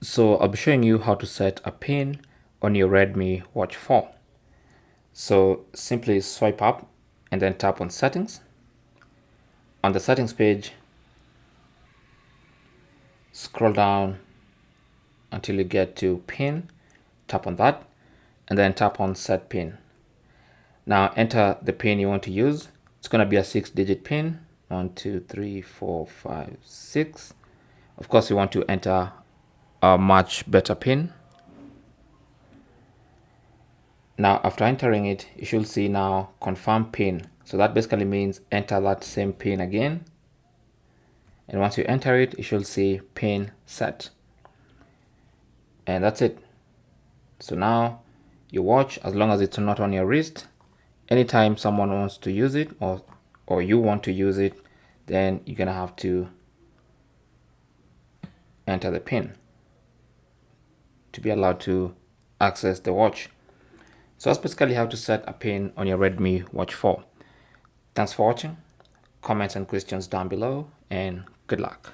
So I'll be showing you how to set a pin on your Redmi Watch 4. So simply swipe up and then tap on settings. On the settings page, scroll down until you get to pin, tap on that, and then tap on set pin. Now enter the pin you want to use. It's going to be a 6-digit pin. 1 2 3 4 5 6. Of course, you want to enter a much better pin. Now after entering it, you should see now confirm pin. So that basically means enter that same pin again, and once you enter it, you should see pin set, and that's it. So now your watch, as long as it's not on your wrist, anytime someone wants to use it or you want to use it, then you're gonna have to enter the pin to be allowed to access the watch. So that's basically how to set a pin on your Redmi Watch 4. Thanks for watching. Comments and questions down below, and good luck.